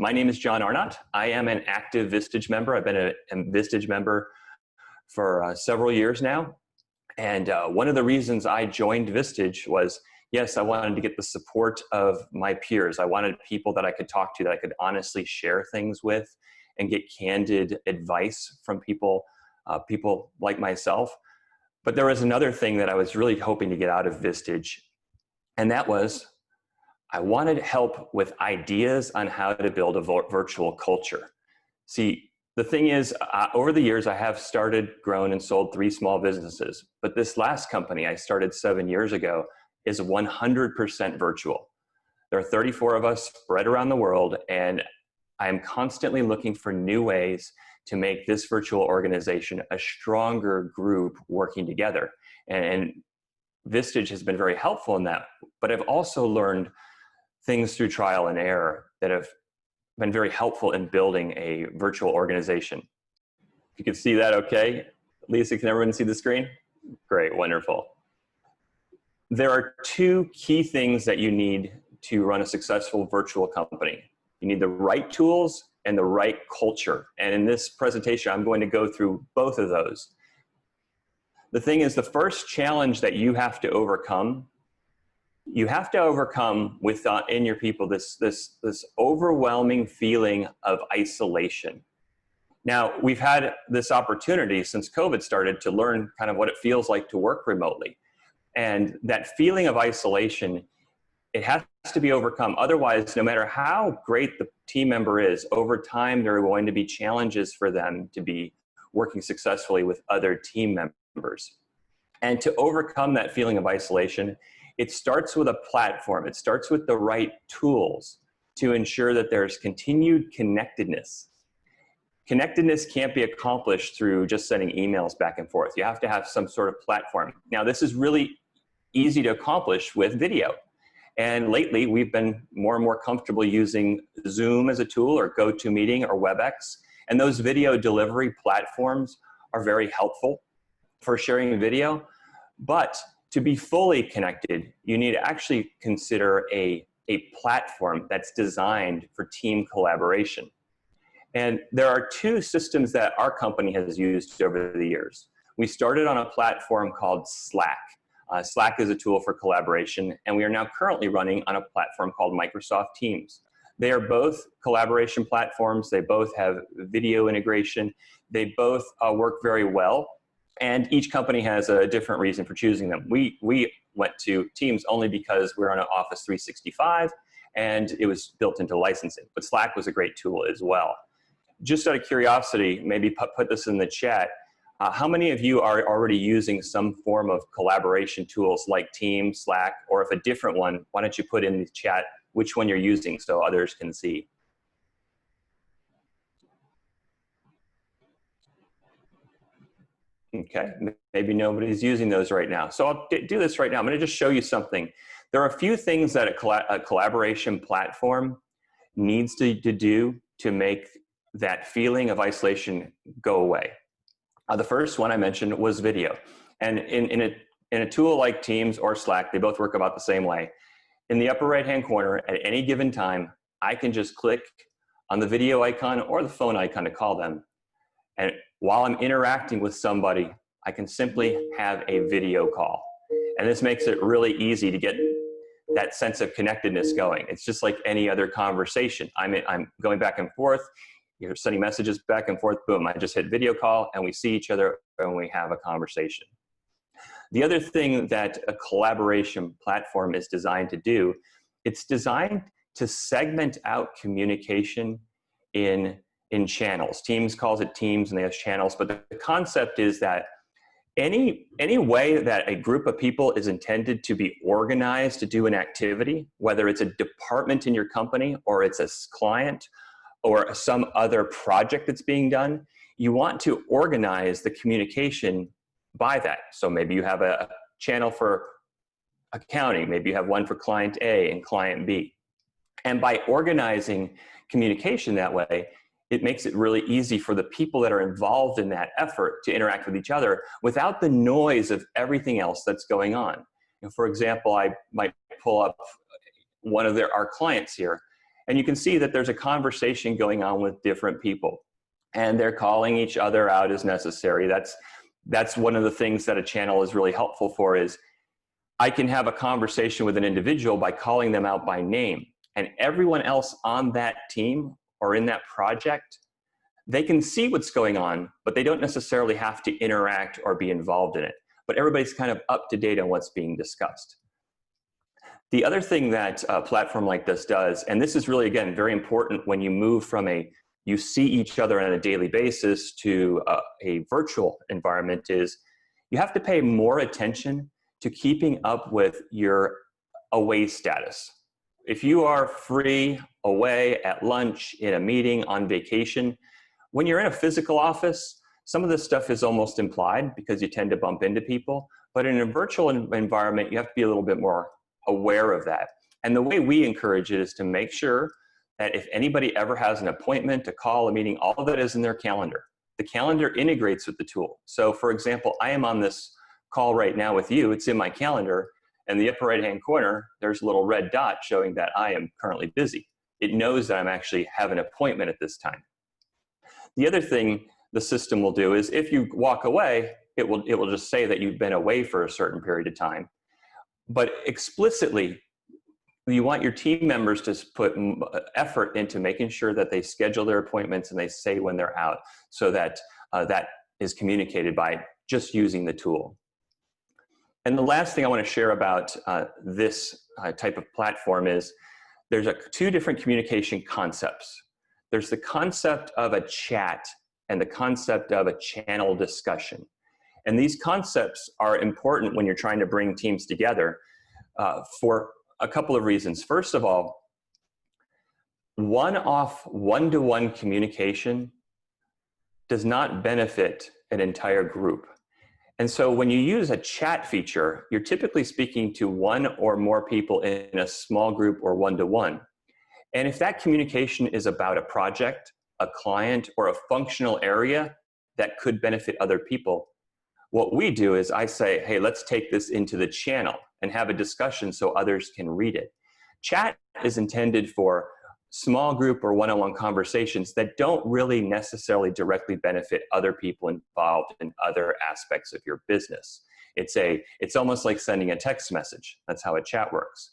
My name is John Arnott. I am an active Vistage member. I've been a Vistage member for several years now. And one of the reasons I joined Vistage was, yes, I wanted to get the support of my peers. I wanted people that I could talk to, that I could honestly share things with and get candid advice from people, people like myself. But there was another thing that I was really hoping to get out of Vistage, and that was I wanted help with ideas on how to build a virtual culture. See, the thing is, over the years, I have started, grown, and sold 3 small businesses. But this last company I started 7 years ago is 100% virtual. There are 34 of us spread around the world, and I am constantly looking for new ways to make this virtual organization a stronger group working together. And Vistage has been very helpful in that. But I've also learned things through trial and error that have been very helpful in building a virtual organization. If you can see that okay? Lisa, can everyone see the screen? Great, wonderful. There are 2 key things that you need to run a successful virtual company. You need the right tools and the right culture. And in this presentation, I'm going to go through both of those. The thing is, the first challenge that you have to overcome within your people this overwhelming feeling of isolation. Now, we've had this opportunity since COVID started to learn kind of what it feels like to work remotely. And that feeling of isolation, it has to be overcome. Otherwise, no matter how great the team member is, over time, there are going to be challenges for them to be working successfully with other team members. And to overcome that feeling of isolation, it starts with a platform. It starts with the right tools to ensure that there's continued connectedness. Connectedness can't be accomplished through just sending emails back and forth. You have to have some sort of platform. Now, this is really easy to accomplish with video. And lately, we've been more and more comfortable using Zoom as a tool, or GoToMeeting, or WebEx. And those video delivery platforms are very helpful for sharing video. But to be fully connected, you need to actually consider a platform that's designed for team collaboration. And there are 2 systems that our company has used over the years. We started on a platform called Slack. Slack is a tool for collaboration, and we are now currently running on a platform called Microsoft Teams. They are both collaboration platforms. They both have video integration. They both work very well. And each company has a different reason for choosing them. We went to Teams only because we're on an Office 365 and it was built into licensing. But Slack was a great tool as well. Just out of curiosity, maybe put this in the chat. How many of you are already using some form of collaboration tools like Teams, Slack, or if a different one, why don't you put in the chat which one you're using so others can see? Okay, maybe nobody's using those right now. So I'll do this right now. I'm going to just show you something. There are a few things that a collaboration platform needs to do to make that feeling of isolation go away. The first one I mentioned was video. And in a tool like Teams or Slack, they both work about the same way. In the upper right-hand corner, at any given time, I can just click on the video icon or the phone icon to call them. And while I'm interacting with somebody, I can simply have a video call. And this makes it really easy to get that sense of connectedness going. It's just like any other conversation. I'm going back and forth, you're sending messages back and forth, boom, I just hit video call and we see each other and we have a conversation. The other thing that a collaboration platform is designed to do, it's designed to segment out communication in channels. Teams calls it teams and they have channels, but the concept is that any way that a group of people is intended to be organized to do an activity, whether it's a department in your company or it's a client or some other project that's being done, you want to organize the communication by that. So maybe you have a channel for accounting, maybe you have one for client A and client B. And by organizing communication that way, it makes it really easy for the people that are involved in that effort to interact with each other without the noise of everything else that's going on. For example, I might pull up one of our clients here, And you can see that there's a conversation going on with different people, and they're calling each other out as necessary. That's one of the things that a channel is really helpful for, is I can have a conversation with an individual by calling them out by name, and everyone else on that team or in that project, they can see what's going on, but they don't necessarily have to interact or be involved in it. But everybody's kind of up to date on what's being discussed. The other thing that a platform like this does, and this is really, again, very important when you move from you see each other on a daily basis to a virtual environment, is you have to pay more attention to keeping up with your away status. If you are free, away, at lunch, in a meeting, on vacation, when you're in a physical office, some of this stuff is almost implied because you tend to bump into people. But in a virtual environment, you have to be a little bit more aware of that. And the way we encourage it is to make sure that if anybody ever has an appointment, a call, a meeting, all of that is in their calendar. The calendar integrates with the tool. So for example, I am on this call right now with you, it's in my calendar, and in the upper right-hand corner, there's a little red dot showing that I am currently busy. It knows that I'm actually have an appointment at this time. The other thing the system will do is if you walk away, it will just say that you've been away for a certain period of time. But explicitly, you want your team members to put effort into making sure that they schedule their appointments and they say when they're out, so that that is communicated by just using the tool. And the last thing I want to share about this type of platform is there's two different communication concepts. There's the concept of a chat and the concept of a channel discussion. And these concepts are important when you're trying to bring teams together for a couple of reasons. First of all, one-off, one-to-one communication does not benefit an entire group. And so when you use a chat feature, you're typically speaking to one or more people in a small group or one-to-one. And if that communication is about a project, a client, or a functional area that could benefit other people, what we do is I say, hey, let's take this into the channel and have a discussion so others can read it. Chat is intended for small group or one-on-one conversations that don't really necessarily directly benefit other people involved in other aspects of your business. It's almost like sending a text message. That's how a chat works.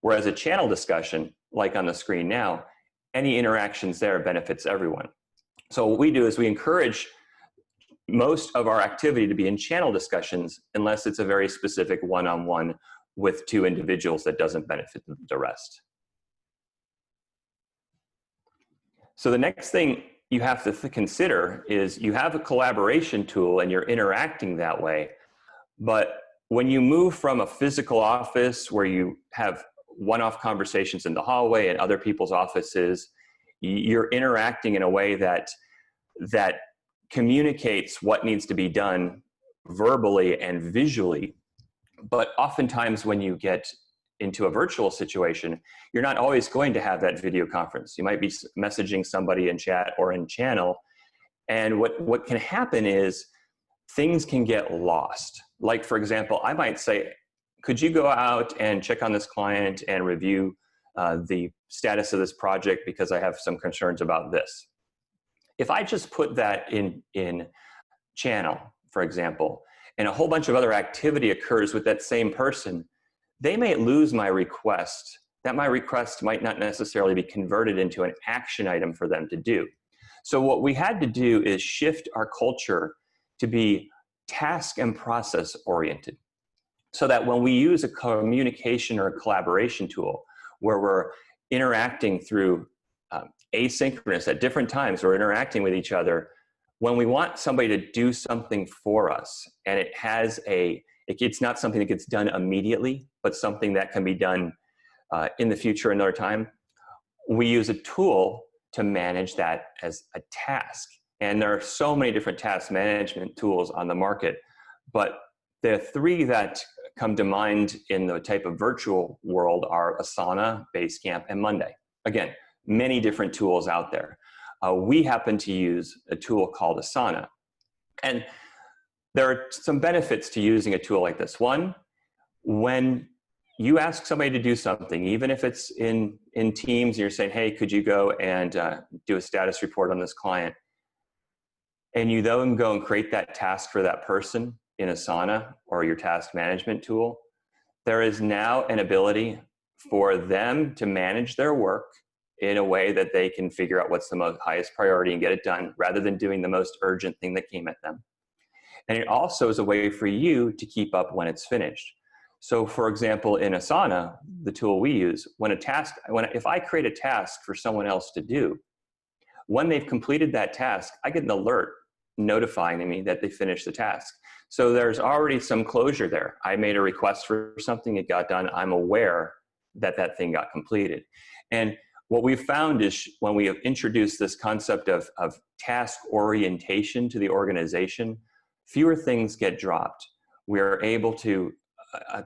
Whereas a channel discussion, like on the screen now, any interactions there benefits everyone. So what we do is we encourage most of our activity to be in channel discussions unless it's a very specific one-on-one with two individuals that doesn't benefit the rest. So the next thing you have to consider is you have a collaboration tool and you're interacting that way, but when you move from a physical office where you have one-off conversations in the hallway and other people's offices, you're interacting in a way that communicates what needs to be done verbally and visually. But oftentimes when you get into a virtual situation, you're not always going to have that video conference. You might be messaging somebody in chat or in channel. And what can happen is things can get lost. Like, for example, I might say, could you go out and check on this client and review the status of this project because I have some concerns about this. If I just put that in channel, for example, and a whole bunch of other activity occurs with that same person, they may lose my request. That my request might not necessarily be converted into an action item for them to do. So what we had to do is shift our culture to be task and process oriented, so that when we use a communication or a collaboration tool where we're interacting through asynchronous at different times, we're interacting with each other, when we want somebody to do something for us and it's not something that gets done immediately, but something that can be done in the future another time, we use a tool to manage that as a task. And there are so many different task management tools on the market, but the three that come to mind in the type of virtual world are Asana, Basecamp, and Monday. Again, many different tools out there. We happen to use a tool called Asana. And there are some benefits to using a tool like this. One, when you ask somebody to do something, even if it's in Teams, and you're saying, hey, could you go and do a status report on this client? And you then go and create that task for that person in Asana or your task management tool. There is now an ability for them to manage their work in a way that they can figure out what's the most highest priority and get it done, rather than doing the most urgent thing that came at them. And it also is a way for you to keep up when it's finished. So for example, in Asana, the tool we use, if I create a task for someone else to do, when they've completed that task, I get an alert notifying me that they finished the task. So there's already some closure there. I made a request for something, it got done. I'm aware that that thing got completed. And what we've found is when we have introduced this concept of task orientation to the organization, fewer things get dropped. We're able to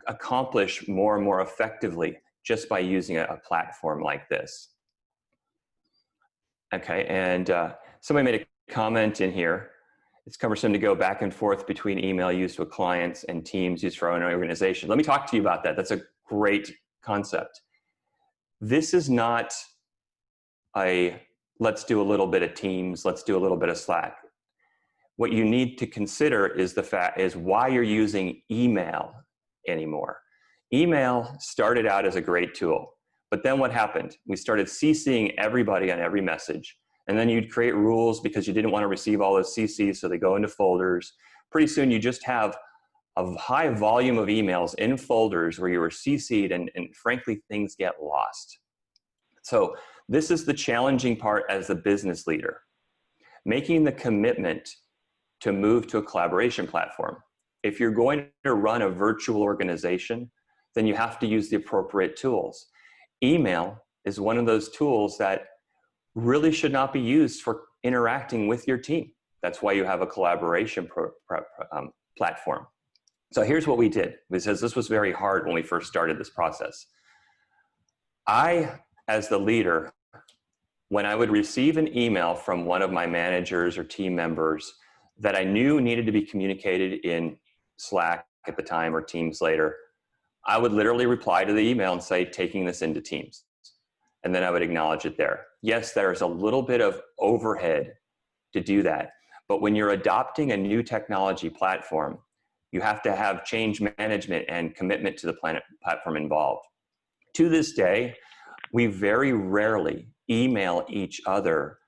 accomplish more and more effectively just by using a platform like this. Okay, and somebody made a comment in here. It's cumbersome to go back and forth between email used with clients and Teams used for our own organization. Let me talk to you about that. That's a great concept. This is not let's do a little bit of Teams, let's do a little bit of Slack. What you need to consider is why you're using email anymore. Email started out as a great tool, but then what happened? We started CCing everybody on every message, and then you'd create rules because you didn't want to receive all those CCs, so they go into folders. Pretty soon you just have a high volume of emails in folders where you were CC'd, and frankly, things get lost. So this is the challenging part as the business leader, making the commitment to move to a collaboration platform. If you're going to run a virtual organization, then you have to use the appropriate tools. Email is one of those tools that really should not be used for interacting with your team. That's why you have a collaboration platform. So here's what we did, because this was very hard when we first started this process. I, as the leader, when I would receive an email from one of my managers or team members that I knew needed to be communicated in Slack at the time or Teams later, I would literally reply to the email and say, taking this into Teams. And then I would acknowledge it there. Yes, there's a little bit of overhead to do that. But when you're adopting a new technology platform, you have to have change management and commitment to the platform involved. To this day, we very rarely email each other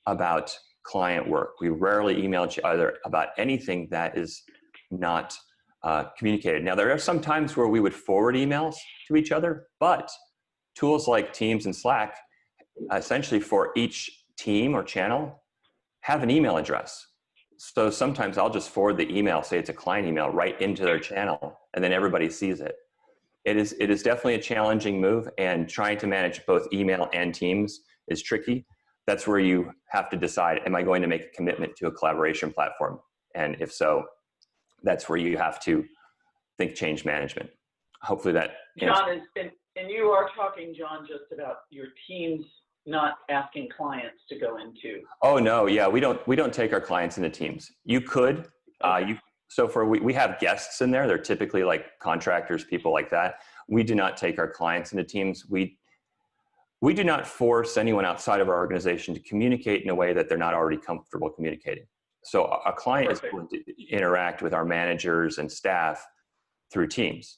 about client work. We rarely email each other about anything that is not communicated. Now, there are some times where we would forward emails to each other, but tools like Teams and Slack, essentially for each team or channel, have an email address. So sometimes I'll just forward the email, say it's a client email, right into their channel, and then everybody sees it. It is definitely a challenging move, and trying to manage both email and Teams is tricky. That's where you have to decide, am I going to make a commitment to a collaboration platform? And if so, that's where you have to think change management. Hopefully that John, and you are talking, John, just about your teams not asking clients to go into. Oh no, yeah, we don't take our clients into Teams. You could, Okay. We have guests in there. They're typically like contractors, people like that. We do not take our clients into Teams. We do not force anyone outside of our organization to communicate in a way that they're not already comfortable communicating. So a client is going to interact with our managers and staff through Teams,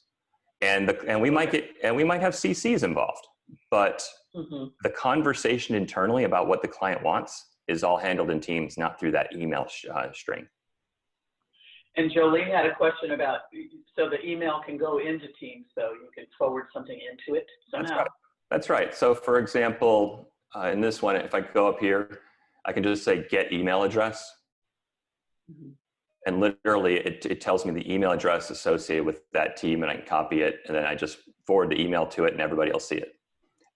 and we might have CCs involved, but the conversation internally about what the client wants is all handled in Teams, not through that email string. And Jolene had a question about, so the email can go into Teams, so you can forward something into it somehow. That's right. So for example, in this one, if I go up here, I can just say get email address. And literally it tells me the email address associated with that team, and I can copy it, and then I just forward the email to it and everybody will see it.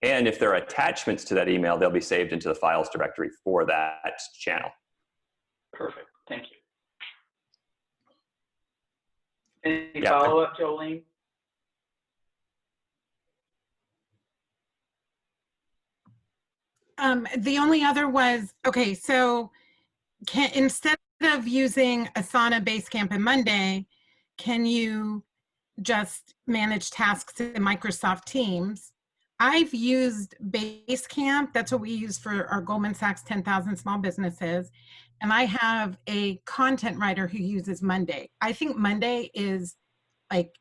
And if there are attachments to that email, they'll be saved into the files directory for that channel. Perfect. Thank you. Any follow-up, Jolene? The only other was, okay, so instead of using Asana, Basecamp, and Monday, can you just manage tasks in Microsoft Teams. I've used Basecamp. That's what we use for our Goldman Sachs 10,000 small businesses. And I have a content writer who uses Monday. I think Monday is like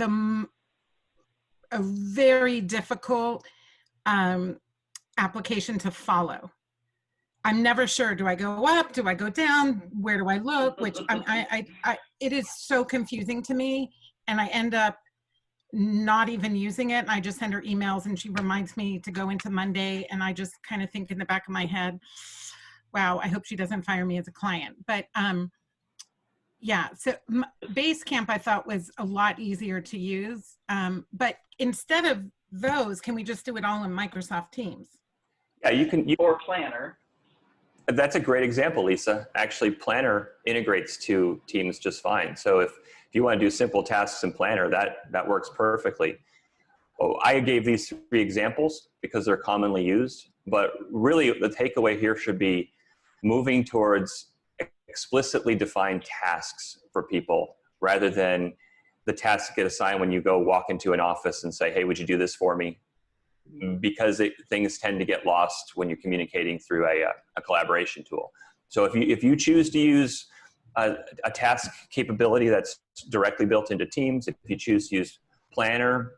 a very difficult application to follow. I'm never sure. Do I go up? Do I go down? Where do I look? Which it is so confusing to me, and I end up not even using it. And I just send her emails, and she reminds me to go into Monday, and I just kind of think in the back of my head, "Wow, I hope she doesn't fire me as a client." But yeah, so Basecamp I thought was a lot easier to use. But instead of those, can we just do it all in Microsoft Teams? Yeah, you can. Or Planner. That's a great example, Lisa. Actually, Planner integrates to Teams just fine. So if you want to do simple tasks in Planner, that works perfectly. Oh, I gave these 3 examples because they're commonly used, but really the takeaway here should be moving towards explicitly defined tasks for people rather than the tasks get assigned when you go walk into an office and say, hey, would you do this for me? Because things tend to get lost when you're communicating through a collaboration tool. So if you choose to use a task capability that's directly built into Teams, if you choose to use Planner,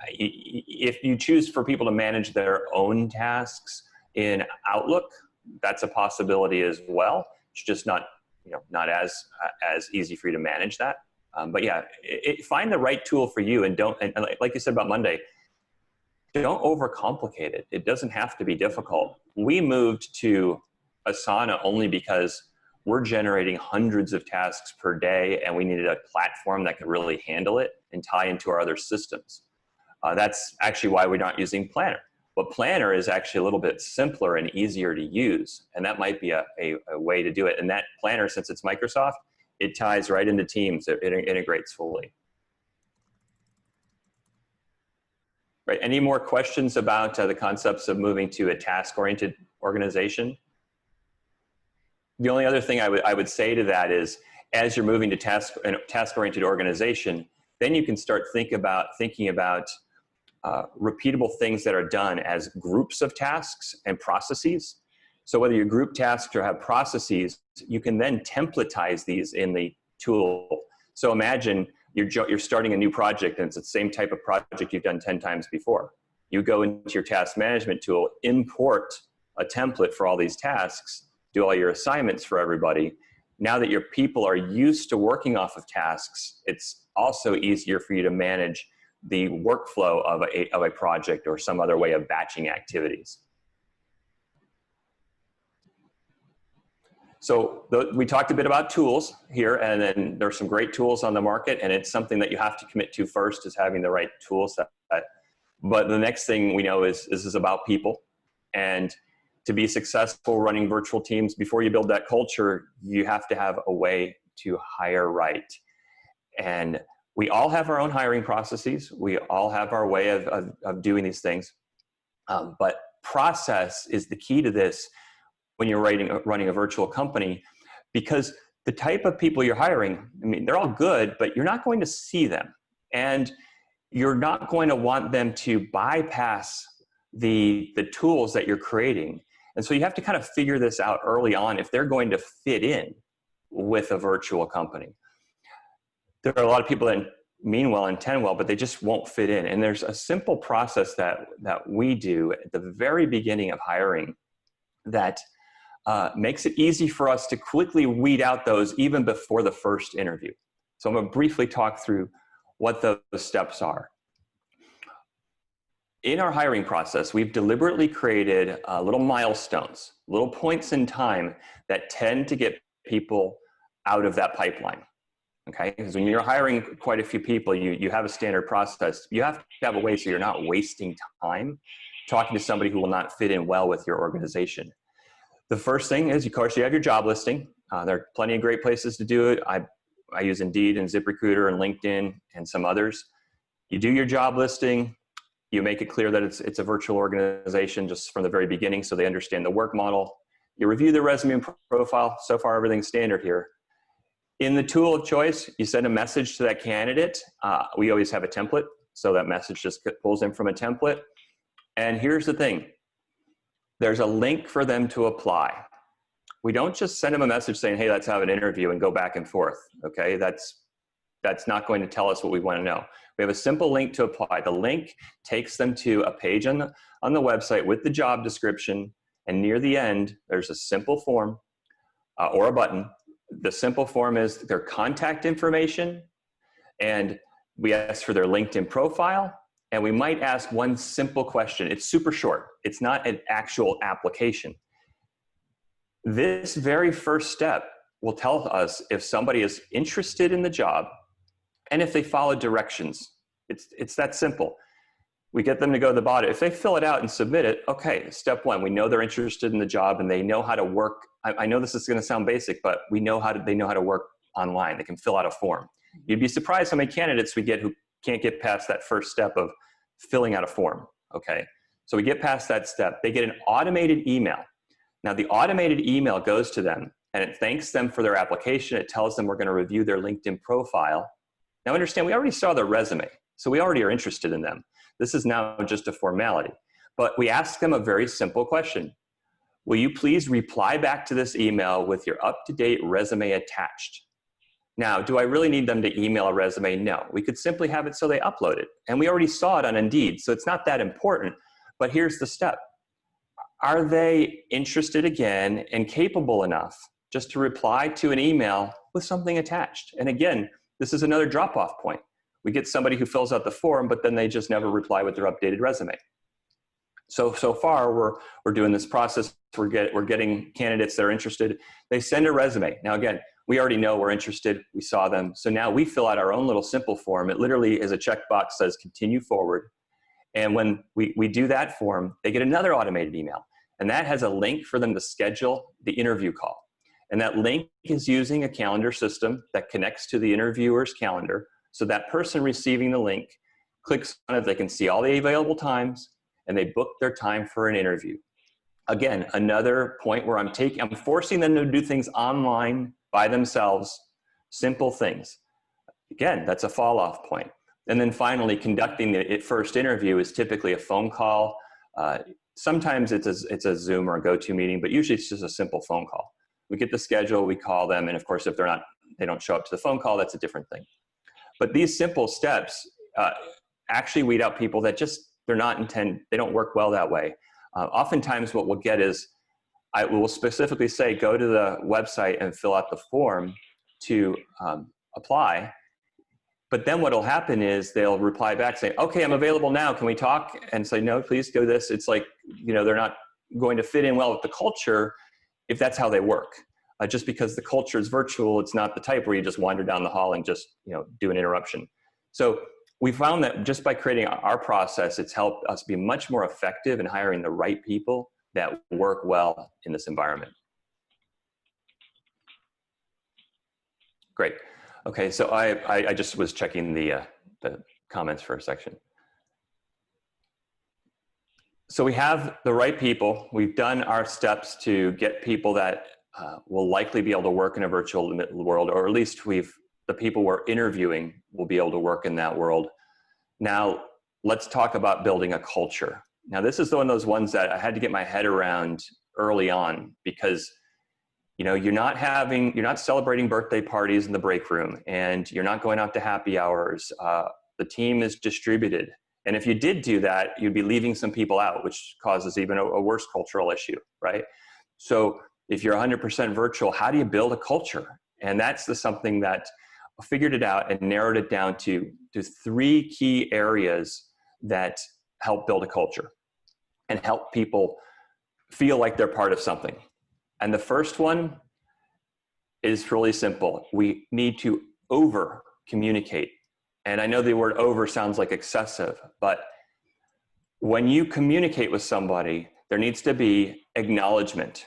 if you choose for people to manage their own tasks in Outlook, that's a possibility as well. It's just not as easy for you to manage that. But yeah, find the right tool for you, and like you said about Monday, don't overcomplicate it. It doesn't have to be difficult. We moved to Asana only because we're generating hundreds of tasks per day, and we needed a platform that could really handle it and tie into our other systems. That's actually why we're not using Planner. But Planner is actually a little bit simpler and easier to use, and that might be a way to do it. And that Planner, since it's Microsoft, it ties right into Teams. It integrates fully. Right. Any more questions about the concepts of moving to a task-oriented organization? The only other thing I would say to that is, as you're moving to task-oriented organization, then you can start thinking about repeatable things that are done as groups of tasks and processes. So whether you group tasks or have processes, you can then templatize these in the tool. So imagine you're starting a new project and it's the same type of project you've done 10 times before. You go into your task management tool, import a template for all these tasks, do all your assignments for everybody. Now that your people are used to working off of tasks, it's also easier for you to manage the workflow of a project or some other way of batching activities. So we talked a bit about tools here, and then there's some great tools on the market, and it's something that you have to commit to first, is having the right tool set. But the next thing we know is this is about people, and to be successful running virtual teams, before you build that culture, you have to have a way to hire right. And we all have our own hiring processes. We all have our way of doing these things. But process is the key to this when you're running a virtual company, because the type of people you're hiring, I mean, they're all good, but you're not going to see them. And you're not going to want them to bypass the tools that you're creating. And so you have to kind of figure this out early on if they're going to fit in with a virtual company. There are a lot of people that mean well, intend well, but they just won't fit in. And there's a simple process that we do at the very beginning of hiring that makes it easy for us to quickly weed out those even before the first interview. So I'm going to briefly talk through what those steps are. In our hiring process, we've deliberately created little milestones, little points in time that tend to get people out of that pipeline. Okay, because when you're hiring quite a few people, you have a standard process. You have to have a way so you're not wasting time talking to somebody who will not fit in well with your organization. The first thing is, of course, you have your job listing. There are plenty of great places to do it. I use Indeed and ZipRecruiter and LinkedIn and some others. You do your job listing. You make it clear that it's a virtual organization just from the very beginning so they understand the work model. You review the resume and profile. So far, everything's standard here. In the tool of choice, you send a message to that candidate. We always have a template, so that message just pulls in from a template. And here's the thing. There's a link for them to apply. We don't just send them a message saying, hey, let's have an interview and go back and forth, okay? That's not going to tell us what we want to know. We have a simple link to apply. The link takes them to a page on the website with the job description, and near the end, there's a simple form or a button. The simple form is their contact information, and we ask for their LinkedIn profile, and we might ask one simple question. It's super short. It's not an actual application. This very first step will tell us if somebody is interested in the job and if they follow directions. It's that simple. We get them to go to the bottom. If they fill it out and submit it, okay, step one, we know they're interested in the job and they know how to work. I know this is going to sound basic, but they know how to work online. They can fill out a form. You'd be surprised how many candidates we get who can't get past that first step of filling out a form, okay? So we get past that step. They get an automated email. Now the automated email goes to them and it thanks them for their application. It tells them we're going to review their LinkedIn profile. Now understand, we already saw their resume, so we already are interested in them. This is now just a formality. But we ask them a very simple question. Will you please reply back to this email with your up-to-date resume attached? Now, do I really need them to email a resume? No. We could simply have it so they upload it. And we already saw it on Indeed, so it's not that important. But here's the step. Are they interested again and capable enough just to reply to an email with something attached? And again, this is another drop-off point. We get somebody who fills out the form, but then they just never reply with their updated resume. So far, we're doing this process. We're getting candidates that are interested. They send a resume. Now again, we already know we're interested. We saw them. So now we fill out our own little simple form. It literally is a checkbox that says continue forward. And when we do that form, they get another automated email. And that has a link for them to schedule the interview call. And that link is using a calendar system that connects to the interviewer's calendar. So that person receiving the link clicks on it, they can see all the available times, and they book their time for an interview. Again, another point where I'm forcing them to do things online by themselves, simple things. Again, that's a fall off point. And then finally, conducting the first interview is typically a phone call. Sometimes it's a Zoom or a GoToMeeting, but usually it's just a simple phone call. We get the schedule, we call them, and of course, if they don't show up to the phone call, that's a different thing. But these simple steps actually weed out people that they don't work well that way. Oftentimes what we'll get is, I will specifically say, go to the website and fill out the form to apply. But then what'll happen is they'll reply back saying, okay, I'm available now, can we talk? And say, no, please do this. It's like, they're not going to fit in well with the culture if that's how they work. Just because the culture is virtual, it's not the type where you just wander down the hall and just do an interruption. So we found that just by creating our process, it's helped us be much more effective in hiring the right people that work well in this environment. Great. Okay, so I just was checking the comments for a section. So we have the right people. We've done our steps to get people that will likely be able to work in a virtual world, or at least the people we're interviewing will be able to work in that world. Now, let's talk about building a culture. Now, this is one of those ones that I had to get my head around early on, because you're not celebrating birthday parties in the break room, and you're not going out to happy hours. The team is distributed. And if you did do that, you'd be leaving some people out, which causes even a worse cultural issue, right? So if you're 100% virtual, how do you build a culture? And that's something that I figured it out and narrowed it down to 3 key areas that help build a culture and help people feel like they're part of something. And the first one is really simple. We need to over communicate. And I know the word over sounds like excessive, but when you communicate with somebody, there needs to be acknowledgement.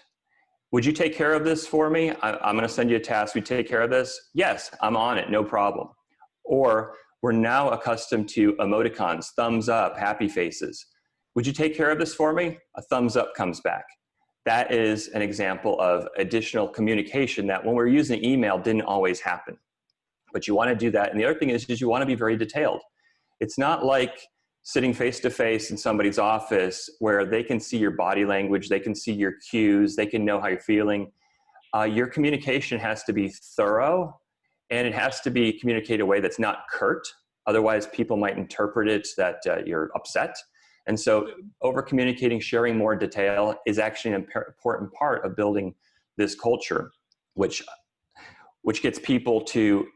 Would you take care of this for me? I'm going to send you a task. We take care of this? Yes, I'm on it, no problem. Or we're now accustomed to emoticons, thumbs up, happy faces. Would you take care of this for me? A thumbs up comes back. that is an example of additional communication that when we're using email didn't always happen. But you want to do that. And the other thing is you want to be very detailed. It's not like sitting face-to-face in somebody's office where they can see your body language, they can see your cues, they can know how you're feeling. Your communication has to be thorough, and it has to be communicated in a way that's not curt. Otherwise, people might interpret it that you're upset. And so over-communicating, sharing more detail is actually an important part of building this culture, which gets people to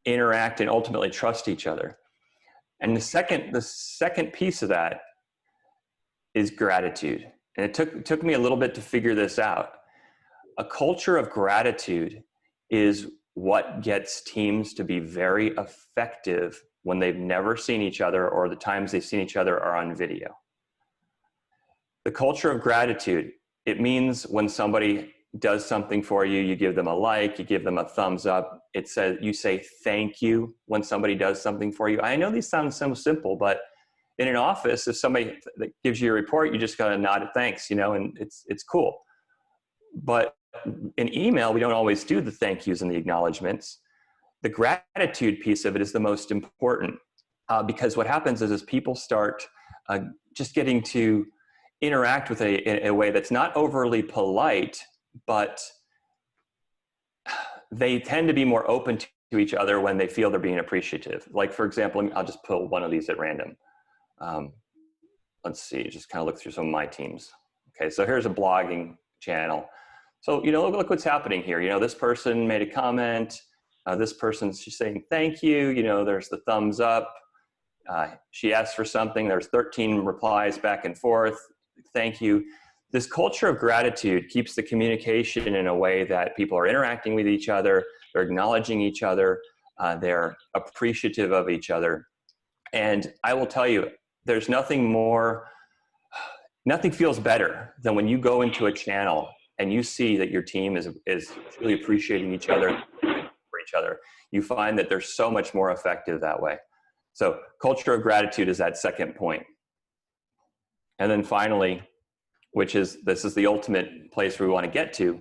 interact and ultimately trust each other. And the second piece of that is gratitude. And it took me a little bit to figure this out. A culture of gratitude is what gets teams to be very effective when they've never seen each other, or the times they've seen each other are on video. The culture of gratitude, it means when somebody does something for you, you give them a like, you give them a thumbs up. It says, you say thank you when somebody does something for you. I know these sound so simple, but in an office, if somebody gives you a report, you just gotta nod thanks, and it's cool. But in email, we don't always do the thank yous and the acknowledgements. The gratitude piece of it is the most important, because what happens is people start just getting to interact with in a way that's not overly polite, but they tend to be more open to each other when they feel they're being appreciative. Like, for example, I'll just pull one of these at random. Let's see, just kind of look through some of my teams. Okay, so here's a blogging channel. So, look what's happening here. This person made a comment. This person's saying thank you. There's the thumbs up. She asked for something. There's 13 replies back and forth. Thank you. This culture of gratitude keeps the communication in a way that people are interacting with each other. They're acknowledging each other. They're appreciative of each other. And I will tell you, there's nothing feels better than when you go into a channel and you see that your team is really appreciating each other for each other. You find that they're so much more effective that way. So culture of gratitude is that second point. And then finally, this is the ultimate place we want to get to,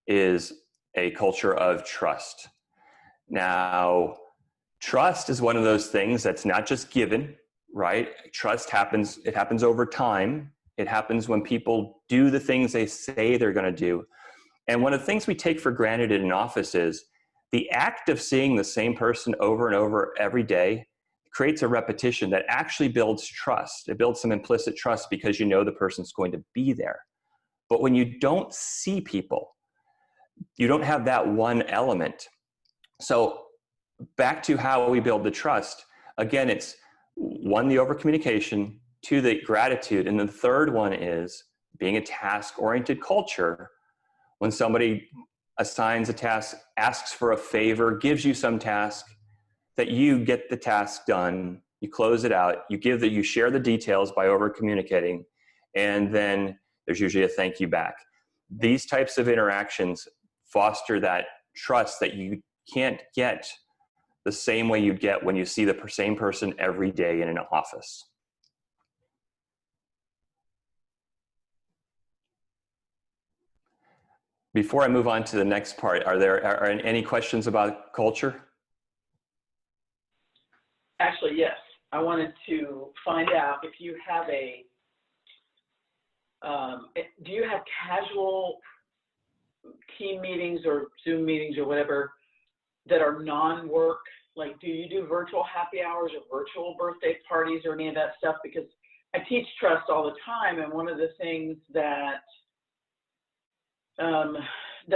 is a culture of trust. Now, trust is one of those things that's not just given, right? Trust happens over time. It happens when people do the things they say they're going to do. And one of the things we take for granted in an office is the act of seeing the same person over and over every day creates a repetition that actually builds trust. It builds some implicit trust because the person's going to be there. But when you don't see people, you don't have that one element. So back to how we build the trust. Again, it's one, the over-communication, two, the gratitude, and the third one is being a task-oriented culture. When somebody assigns a task, asks for a favor, gives you some task, that you get the task done, you close it out, you share the details by over-communicating, and then there's usually a thank you back. These types of interactions foster that trust that you can't get the same way you'd get when you see the same person every day in an office. Before I move on to the next part, are there any questions about culture? Actually, yes. I wanted to find out if you have do you have casual team meetings or Zoom meetings or whatever that are non-work? Like, do you do virtual happy hours or virtual birthday parties or any of that stuff? Because I teach trust all the time, and one of the things that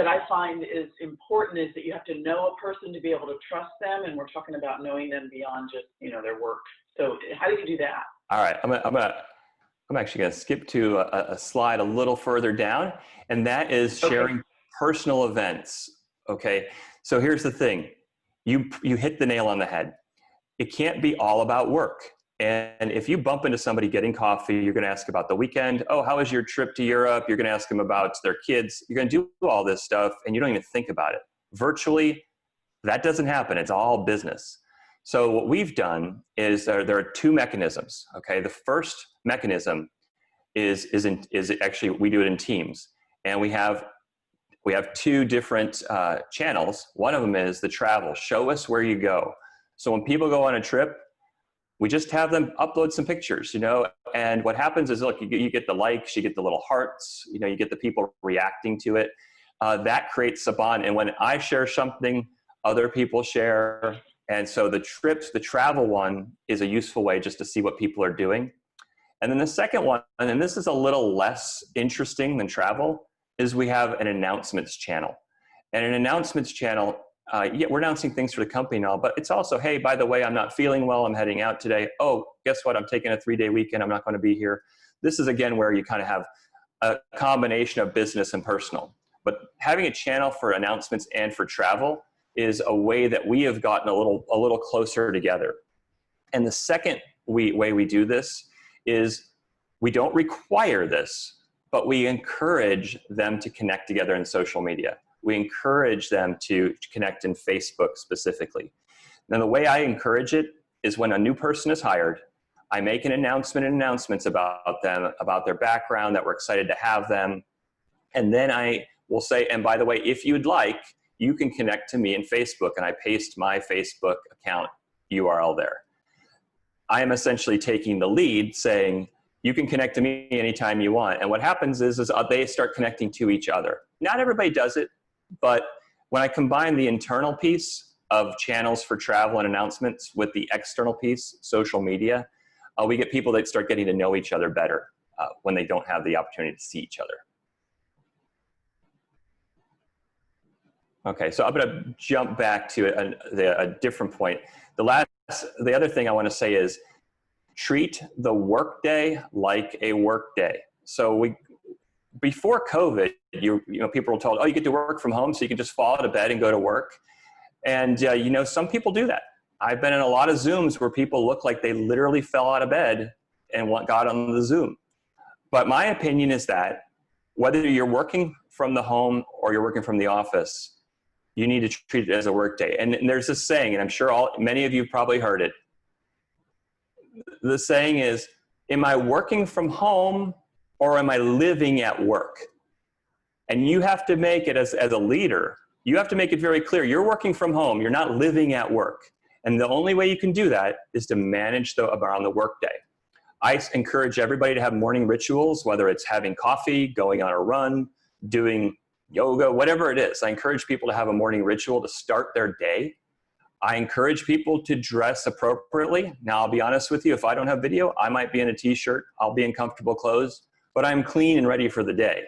I find is important is that you have to know a person to be able to trust them, and we're talking about knowing them beyond just their work. So how do you do that? All right, I'm actually going to skip to a slide a little further down, and that is sharing personal events. Okay, so here's the thing: you hit the nail on the head. It can't be all about work. And if you bump into somebody getting coffee, you're going to ask about the weekend. Oh, how was your trip to Europe? You're going to ask them about their kids. You're going to do all this stuff, and you don't even think about it. Virtually, that doesn't happen. It's all business. So what we've done is there are two mechanisms. Okay, the first mechanism is actually we do it in teams. And we have two different channels. One of them is the travel. Show us where you go. So when people go on a trip, we just have them upload some pictures, and what happens is, look, you get the likes, you get the little hearts, you get the people reacting to it. That creates a bond. And when I share something, other people share. And so the travel one is a useful way just to see what people are doing. And then the second one, and this is a little less interesting than travel, is we have an announcements channel. And an announcements channel, we're announcing things for the company and all, but it's also, hey, by the way, I'm not feeling well, I'm heading out today. Oh, guess what? I'm taking a 3-day weekend, I'm not going to be here. This is, again, where you kind of have a combination of business and personal. But having a channel for announcements and for travel is a way that we have gotten a little closer together. And the second way we do this is we don't require this, but we encourage them to connect together in social media. We encourage them to connect in Facebook specifically. Now, the way I encourage it is when a new person is hired, I make an announcement and announcements about them, about their background, that we're excited to have them. And then I will say, and by the way, if you'd like, you can connect to me in Facebook, and I paste my Facebook account URL there. I am essentially taking the lead, saying, you can connect to me anytime you want. And what happens is they start connecting to each other. Not everybody does it, but when I combine the internal piece of channels for travel and announcements with the external piece, social media, we get people that start getting to know each other better when they don't have the opportunity to see each other. Okay, so I'm gonna jump back to a different point. The other thing I wanna say is treat the workday like a workday. So before COVID, people were told, oh, you get to work from home, so you can just fall out of bed and go to work. And some people do that. I've been in a lot of Zooms where people look like they literally fell out of bed and got on the Zoom. But my opinion is that whether you're working from the home or you're working from the office, you need to treat it as a workday. And there's this saying, and I'm sure many of you probably heard it. The saying is, am I working from home or am I living at work? And you have to make it as a leader, you have to make it very clear. You're working from home, you're not living at work. And the only way you can do that is to manage around the workday. I encourage everybody to have morning rituals, whether it's having coffee, going on a run, doing yoga, whatever it is. I encourage people to have a morning ritual to start their day. I encourage people to dress appropriately. Now, I'll be honest with you, if I don't have video, I might be in a t-shirt, I'll be in comfortable clothes, but I'm clean and ready for the day.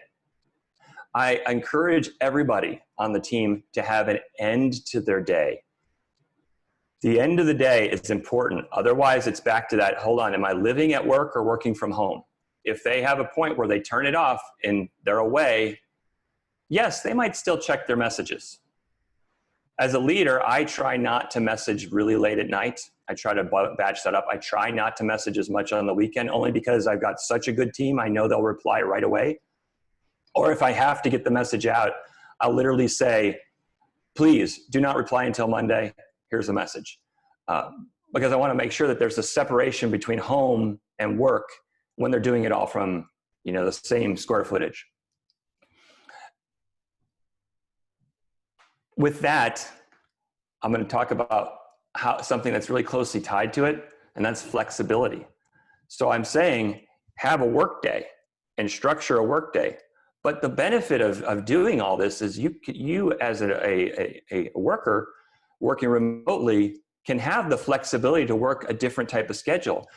I encourage everybody on the team to have an end to their day. The end of the day is important. Otherwise, it's back to that, hold on, am I living at work or working from home? If they have a point where they turn it off and they're away, yes, they might still check their messages. As a leader, I try not to message really late at night. I try to batch that up. I try not to message as much on the weekend, only because I've got such a good team. I know they'll reply right away. Or if I have to get the message out, I'll literally say, please do not reply until Monday. Here's the message. Because I want to make sure that there's a separation between home and work when they're doing it all from the same square footage. With that, I'm going to talk about something that's really closely tied to it, and that's flexibility. So I'm saying have a work day and structure a work day. But the benefit of doing all this is you as a worker working remotely can have the flexibility to work a different type of schedule.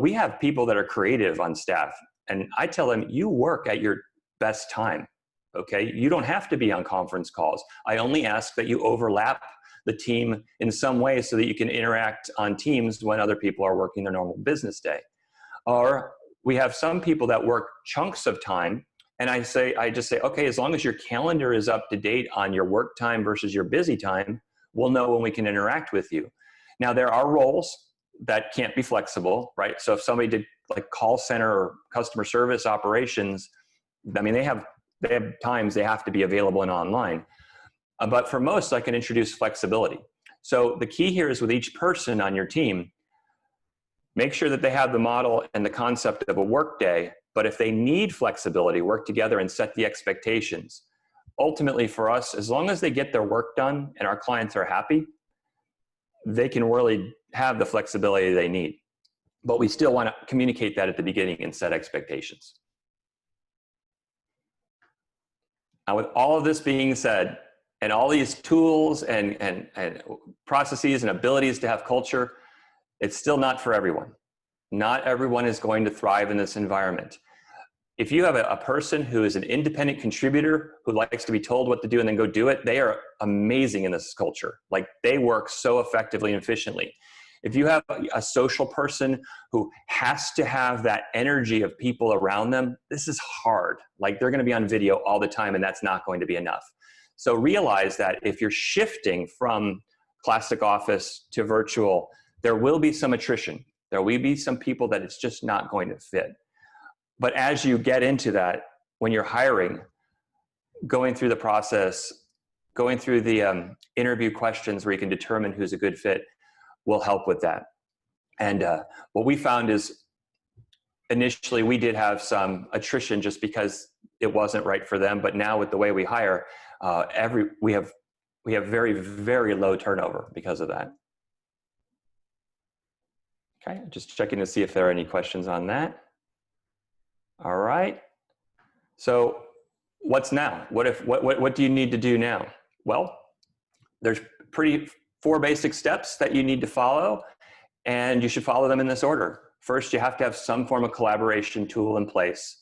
We have people that are creative on staff, and I tell them, you work at your best time. Okay, you don't have to be on conference calls. I only ask that you overlap the team in some way so that you can interact on Teams when other people are working their normal business day. Or we have some people that work chunks of time, and I just say, okay, as long as your calendar is up to date on your work time versus your busy time, we'll know when we can interact with you. Now, there are roles that can't be flexible, right? So if somebody did like call center or customer service operations, I mean, they have times they have to be available and online. But for most, I can introduce flexibility. So the key here is with each person on your team, make sure that they have the model and the concept of a work day, But if they need flexibility, work together and set the expectations. Ultimately for us, as long as they get their work done and our clients are happy, they can really have the flexibility they need. But we still want to communicate that at the beginning and set expectations. Now, with all of this being said, and all these tools and processes and abilities to have culture, it's still not for everyone. Not everyone is going to thrive in this environment. If you have a person who is an independent contributor who likes to be told what to do and then go do it, they are amazing in this culture. Like, they work so effectively and efficiently. If you have a social person who has to have that energy of people around them, this is hard. Like, they're going to be on video all the time, and that's not going to be enough. So realize that if you're shifting from classic office to virtual, there will be some attrition. There will be some people that it's just not going to fit. But as you get into that, when you're hiring, going through the process, going through the interview questions where you can determine who's a good fit will help with that. And what we found is initially we did have some attrition just because it wasn't right for them. But now with the way we hire, we have very, very low turnover because of that. Okay, just checking to see if there are any questions on that. All right. So what's now? What do you need to do now? Well, there's four basic steps that you need to follow, and you should follow them in this order. First, you have to have some form of collaboration tool in place.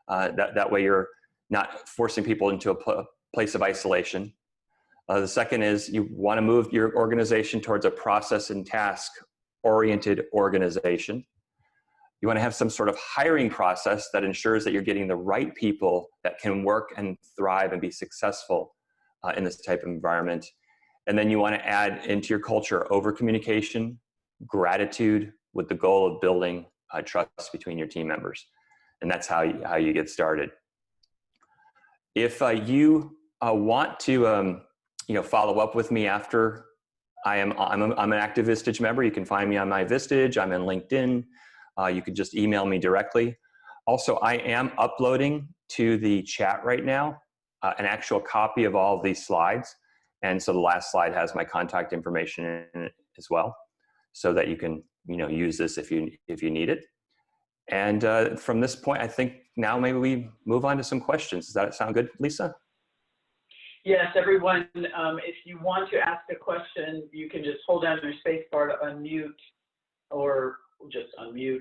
That way you're not forcing people into a place of isolation. The second is you want to move your organization towards a process and task-oriented organization. You want to have some sort of hiring process that ensures that you're getting the right people that can work and thrive and be successful in this type of environment. And then you want to add into your culture over communication, gratitude, with the goal of building trust between your team members. And that's how you get started. If you want to follow up with me after I'm an active Vistage member, you can find me on my Vistage. I'm in LinkedIn. You can just email me directly. Also, I am uploading to the chat right now an actual copy of all of these slides. And so the last slide has my contact information in it as well, so that you can use this if you need it. And from this point, I think now maybe we move on to some questions. Does that sound good, Lisa? Yes, everyone, if you want to ask a question, you can just hold down your space bar to unmute, or just unmute.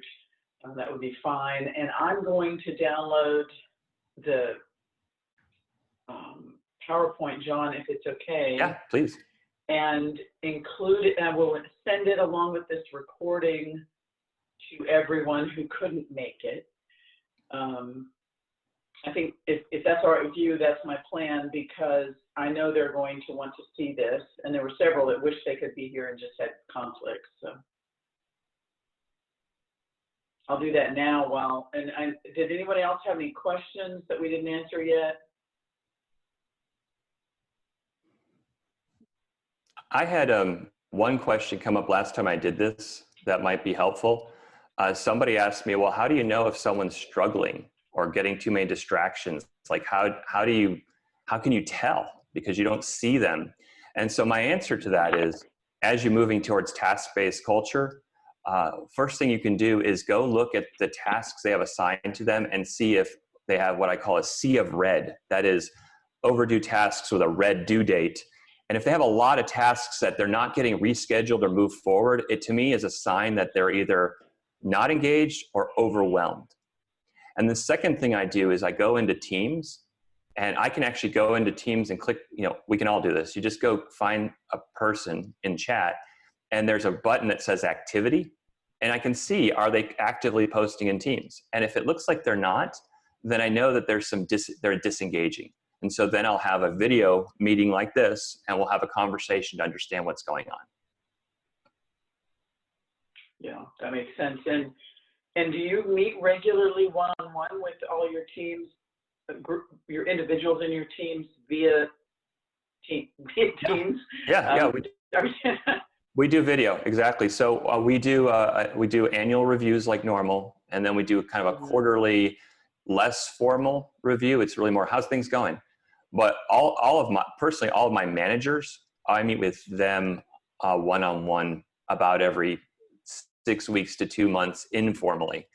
That would be fine. And I'm going to download the PowerPoint, John, if it's okay. Yeah, please. And include it, and I will send it along with this recording to everyone who couldn't make it. I think if that's all right with you, that's my plan, because I know they're going to want to see this, and there were several that wished they could be here and just had conflicts. So I'll do that now. Did anyone else have any questions that we didn't answer yet? I had one question come up last time I did this that might be helpful. Somebody asked me, well, how do you know if someone's struggling or getting too many distractions? Like, how can you tell? Because you don't see them. And so my answer to that is, as you're moving towards task-based culture, first thing you can do is go look at the tasks they have assigned to them and see if they have what I call a sea of red. That is overdue tasks with a red due date. And if they have a lot of tasks that they're not getting rescheduled or moved forward, it to me is a sign that they're either not engaged or overwhelmed. And the second thing I do is I go into Teams, and I can actually go into Teams and click, we can all do this. You just go find a person in chat, and there's a button that says activity, and I can see, are they actively posting in Teams? And if it looks like they're not, then I know that they're disengaging. And so then I'll have a video meeting like this, and we'll have a conversation to understand what's going on. Yeah, that makes sense. And do you meet regularly one-on-one with all your teams, your individuals in your teams via Teams? Yeah, we do video, exactly. So we do annual reviews like normal, and then we do kind of a quarterly less formal review. It's really more, how's things going? But all of my managers, I meet with them one-on-one about every 6 weeks to 2 months informally.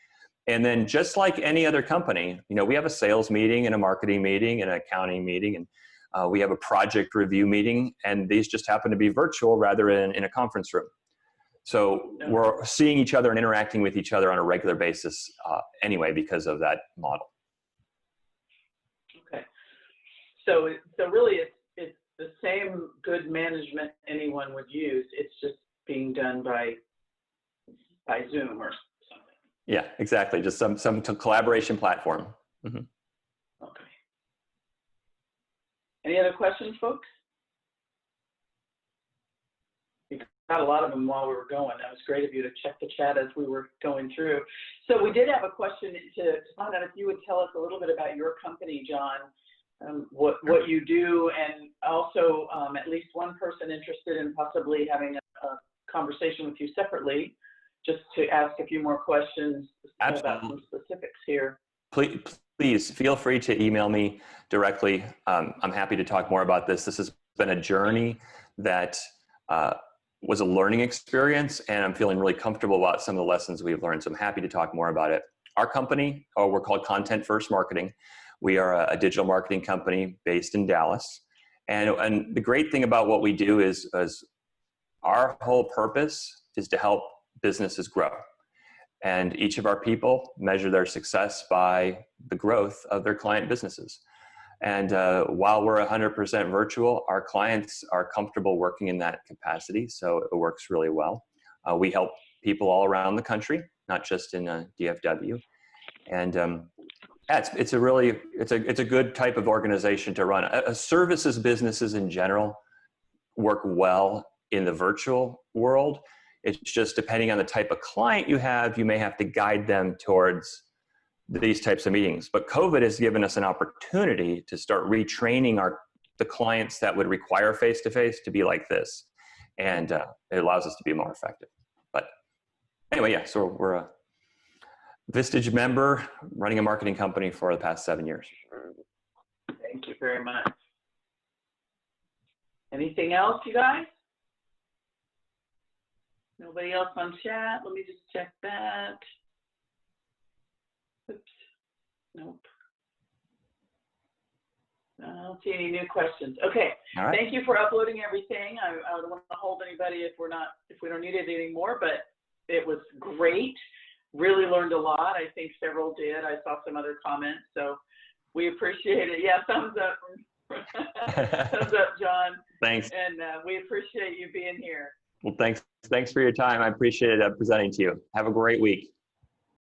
And then just like any other company, we have a sales meeting and a marketing meeting and an accounting meeting, and we have a project review meeting, and these just happen to be virtual rather than in a conference room. So we're seeing each other and interacting with each other on a regular basis anyway because of that model. Okay. So really it's the same good management anyone would use. It's just being done by Zoom or something. Yeah, exactly. Just some collaboration platform. Mm-hmm. Okay. Any other questions, folks? We got a lot of them while we were going. That was great of you to check the chat as we were going through. So we did have a question to find out if you would tell us a little bit about your company, John, what you do, and also at least one person interested in possibly having a conversation with you separately, just to ask a few more questions about some specifics here. Please feel free to email me directly. I'm happy to talk more about this. This has been a journey that was a learning experience, and I'm feeling really comfortable about some of the lessons we've learned. So I'm happy to talk more about it. Our company, we're called Content First Marketing. We are a digital marketing company based in Dallas. And the great thing about what we do is our whole purpose is to help businesses grow. And each of our people measure their success by the growth of their client businesses. And while we're 100% virtual, our clients are comfortable working in that capacity, so it works really well. We help people all around the country, not just in DFW. And it's a good type of organization to run. Services businesses in general work well in the virtual world. It's just depending on the type of client you have, you may have to guide them towards these types of meetings. But COVID has given us an opportunity to start retraining the clients that would require face-to-face to be like this. And it allows us to be more effective. But anyway, yeah, so we're a Vistage member running a marketing company for the past 7 years. Thank you very much. Anything else, you guys? Nobody else on chat? Let me just check that. Oops. Nope. I don't see any new questions. Okay. All right. Thank you for uploading everything. I don't want to hold anybody if we don't need it anymore, but it was great. Really learned a lot. I think several did. I saw some other comments, so we appreciate it. Yeah, thumbs up. Thumbs up, John. Thanks. And we appreciate you being here. Well, thanks for your time. I appreciate it presenting to you. Have a great week.